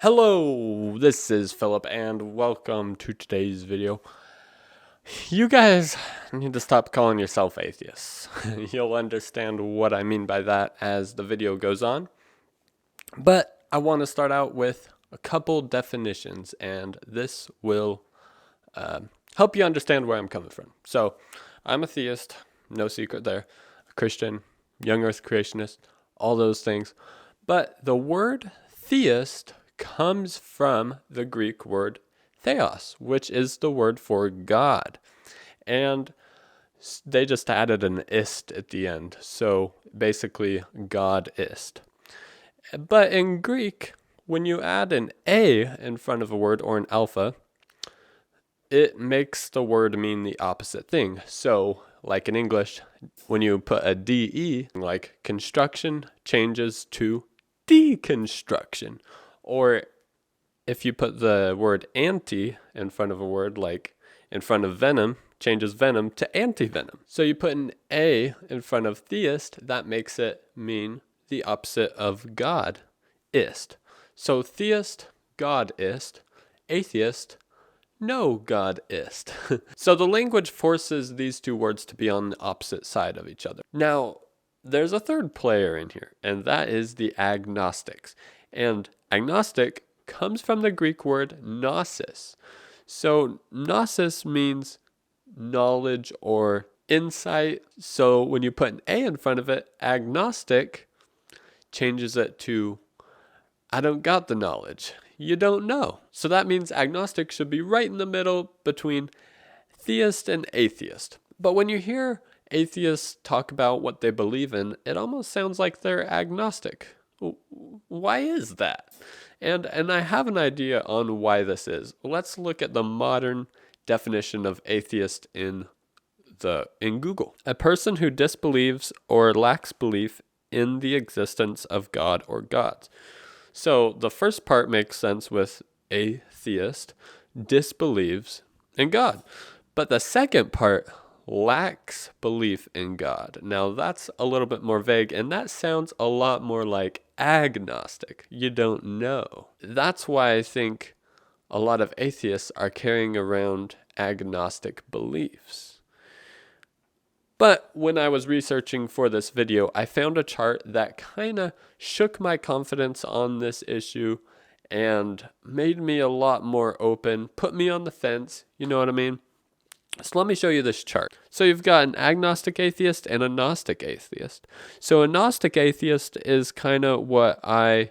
Hello, this is Philip and welcome to today's video. You guys need to stop calling yourself atheists. You'll understand what I mean by that as the video goes on. But I want to start out with a couple definitions, and this will help you understand where I'm coming from. So, I'm a theist, no secret there, a Christian, young earth creationist, all those things. But the word theist comes from the Greek word theos, which is the word for God. And they just added an ist at the end. So basically, God-ist. But in Greek, when you add an A in front of a word or an alpha, it makes the word mean the opposite thing. So, like in English, when you put a DE, like construction changes to deconstruction. Or if you put the word anti in front of a word, like in front of venom, changes venom to anti-venom. So you put an A in front of theist, that makes it mean the opposite of God-ist. So theist, God-ist, atheist, no God-ist. So the language forces these two words to be on the opposite side of each other. Now, there's a third player in here, and that is the agnostics. And agnostic comes from the Greek word gnosis. So gnosis means knowledge or insight. So when you put an A in front of it, agnostic changes it to I don't got the knowledge. You don't know. So that means agnostic should be right in the middle between theist and atheist. But when you hear atheists talk about what they believe in, it almost sounds like they're agnostic. Why is that? And I have an idea on why this is. Let's look at the modern definition of atheist in Google. A person who disbelieves or lacks belief in the existence of God or gods. So the first part makes sense with atheist, disbelieves in God. But the second part lacks belief in God. Now that's a little bit more vague, and that sounds a lot more like agnostic. You don't know. That's why I think a lot of atheists are carrying around agnostic beliefs. But when I was researching for this video, I found a chart that kind of shook my confidence on this issue and made me a lot more open, put me on the fence, you know what I mean? So let me show you this chart. So you've got an agnostic atheist and a Gnostic atheist. So a Gnostic atheist is kind of what I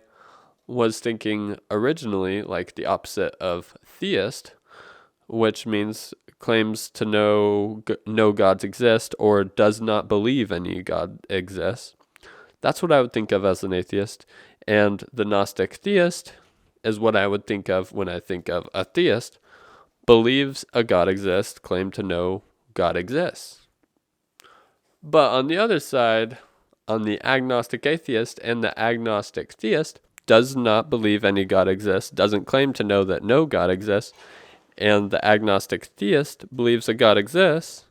was thinking originally, like the opposite of theist, which means claims to know no gods exist or does not believe any God exists. That's what I would think of as an atheist. And the Gnostic theist is what I would think of when I think of a theist. Believes a God exists, claim to know God exists. But on the other side, on the agnostic atheist and the agnostic theist, does not believe any God exists, doesn't claim to know that no God exists, and the agnostic theist believes a God exists,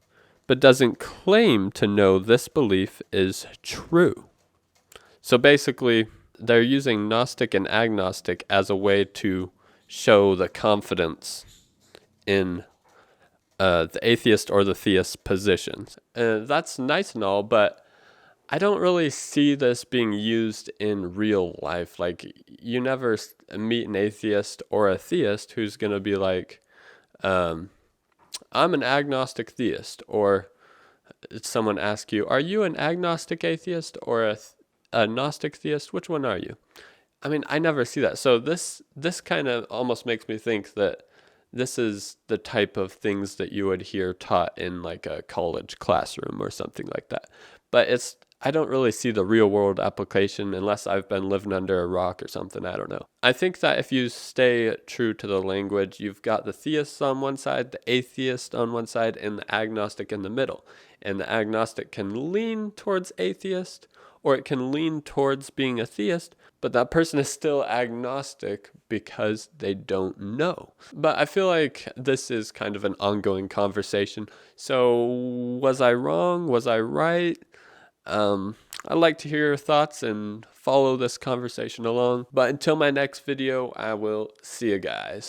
but doesn't claim to know this belief is true. So basically, they're using Gnostic and agnostic as a way to show the confidence in the atheist or the theist positions. That's nice and all, but I don't really see this being used in real life. Like, you never meet an atheist or a theist who's going to be like, I'm an agnostic theist. Or someone asks you, are you an agnostic atheist or a Gnostic theist? Which one are you? I mean, I never see that. So this kind of almost makes me think that this is the type of things that you would hear taught in like a college classroom or something like that. But I don't really see the real world application unless I've been living under a rock or something. I don't know. I think that if you stay true to the language, you've got the theist on one side, the atheist on one side, and the agnostic in the middle. And the agnostic can lean towards atheist, or it can lean towards being a theist, but that person is still agnostic because they don't know. But I feel like this is kind of an ongoing conversation. So was I wrong? Was I right? I'd like to hear your thoughts and follow this conversation along. But until my next video, I will see you guys.